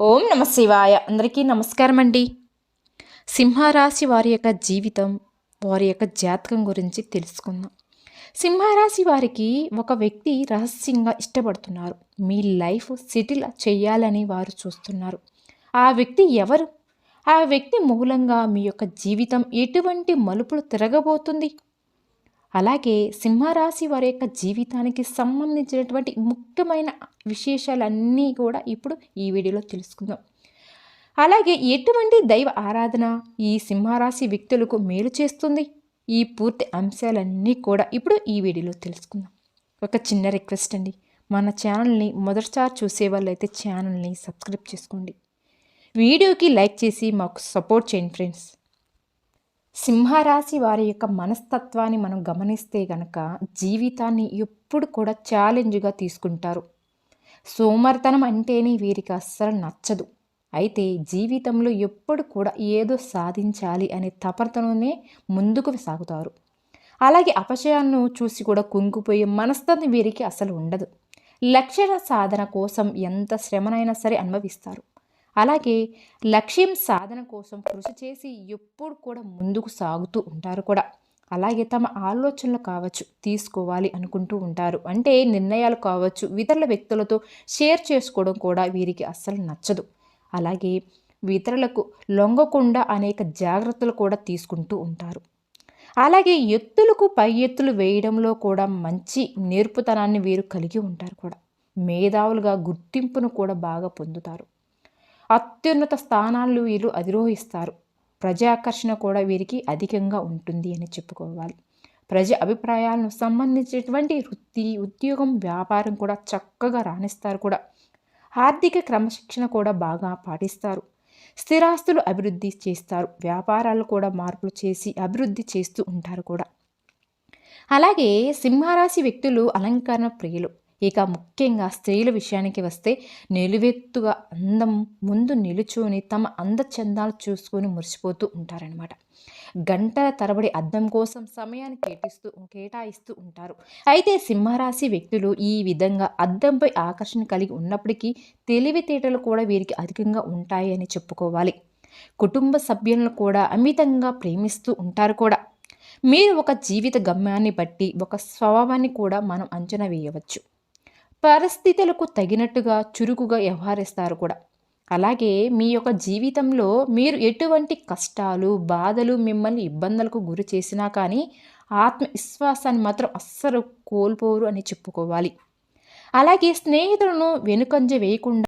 ఓం నమ శివాయ. అందరికీ నమస్కారం అండి. సింహరాశి వారి యొక్క జీవితం, వారి యొక్క జాతకం గురించి తెలుసుకుందాం. సింహరాశి వారికి ఒక వ్యక్తి రహస్యంగా ఇష్టపడుతున్నారు. మీ లైఫ్ సెటిల్ చేయాలని వారు చూస్తున్నారు. ఆ వ్యక్తి ఎవరు? ఆ వ్యక్తి మూలంగా మీ యొక్క జీవితం ఎటువంటి మలుపులు తిరగబోతుంది? అలాగే సింహరాశి వారి యొక్క జీవితానికి సంబంధించినటువంటి ముఖ్యమైన విశేషాలన్నీ కూడా ఇప్పుడు ఈ వీడియోలో తెలుసుకుందాం. అలాగే ఎటువంటి దైవ ఆరాధన ఈ సింహరాశి వ్యక్తులకు మేలు చేస్తుంది? ఈ పూర్తి అంశాలన్నీ కూడా ఇప్పుడు ఈ వీడియోలో తెలుసుకుందాం. ఒక చిన్న రిక్వెస్ట్ అండి, మన ఛానల్ని మొదటిసారి చూసే వాళ్ళైతే ఛానల్ని సబ్స్క్రైబ్ చేసుకోండి, వీడియోకి లైక్ చేసి మాకు సపోర్ట్ చేయండి ఫ్రెండ్స్. సింహరాశి వారి యొక్క మనస్తత్వాన్ని మనం గమనిస్తే గనక జీవితాన్ని ఎప్పుడు కూడా ఛాలెంజ్గా తీసుకుంటారు. సోమరితనం అంటేనే వీరికి అస్సలు నచ్చదు. అయితే జీవితంలో ఎప్పుడు కూడా ఏదో సాధించాలి అనే తపనతోనే ముందుకు సాగుతారు. అలాగే అపజయాలను చూసి కూడా కుంగిపోయే మనస్తత్వం వీరికి అసలు ఉండదు. లక్ష్య సాధన కోసం ఎంత శ్రమనైనా సరే అనుభవిస్తారు. అలాగే లక్ష్యం సాధన కోసం కృషి చేసి ఎప్పుడు కూడా ముందుకు సాగుతూ ఉంటారు కూడా. అలాగే తమ ఆలోచనలు కావచ్చు తీసుకోవాలి అనుకుంటూ ఉంటారు. అంటే నిర్ణయాలు కావచ్చు ఇతరుల వ్యక్తులతో షేర్ చేసుకోవడం కూడా వీరికి అస్సలు నచ్చదు. అలాగే ఇతరులకు లొంగకుండా అనేక జాగ్రత్తలు కూడా తీసుకుంటూ ఉంటారు. అలాగే ఎత్తులకు పై ఎత్తులు వేయడంలో కూడా మంచి నేర్పుతనాన్ని వీరు కలిగి ఉంటారు కూడా. మేధావులుగా గుర్తింపును కూడా బాగా పొందుతారు. అత్యున్నత స్థానాలు వీరు అధిరోహిస్తారు. ప్రజాకర్షణ కూడా వీరికి అధికంగా ఉంటుంది అని చెప్పుకోవాలి. ప్రజా అభిప్రాయాలను సంబంధించినటువంటి వృత్తి, ఉద్యోగం, వ్యాపారం కూడా చక్కగా రాణిస్తారు కూడా. ఆర్థిక క్రమశిక్షణ కూడా బాగా పాటిస్తారు. స్థిరాస్తులు అభివృద్ధి చేస్తారు. వ్యాపారాలు కూడా మార్పులు చేసి అభివృద్ధి చేస్తూ ఉంటారు కూడా. అలాగే సింహరాశి వ్యక్తులు అలంకరణ ప్రియులు. ఇక ముఖ్యంగా స్త్రీల విషయానికి వస్తే నిలువెత్తుగా అందం ముందు నిలుచుని తమ అందచందాలు చూసుకొని మురిసిపోతూ ఉంటారనమాట. గంటల తరబడి అద్దం కోసం సమయాన్ని కేటాయిస్తూ ఉంటారు. అయితే సింహరాశి వ్యక్తులు ఈ విధంగా అద్దంపై ఆకర్షణ కలిగి ఉన్నప్పటికీ తెలివితేటలు కూడా వీరికి అధికంగా ఉంటాయి అని చెప్పుకోవాలి. కుటుంబ సభ్యులను కూడా అమితంగా ప్రేమిస్తూ ఉంటారు కూడా. మీరు ఒక జీవిత గమ్యాన్ని బట్టి ఒక స్వభావాన్ని కూడా మనం అంచనా వేయవచ్చు. పరిస్థితులకు తగినట్టుగా చురుకుగా వ్యవహరిస్తారు కూడా. అలాగే మీ యొక్క జీవితంలో మీరు ఎటువంటి కష్టాలు, బాధలు మిమ్మల్ని ఇబ్బందులకు గురి చేసినా కానీ ఆత్మవిశ్వాసాన్ని మాత్రం అస్సలు కోల్పోరు అని చెప్పుకోవాలి. అలాగే స్నేహితులను వెనుకంజ వేయకుండా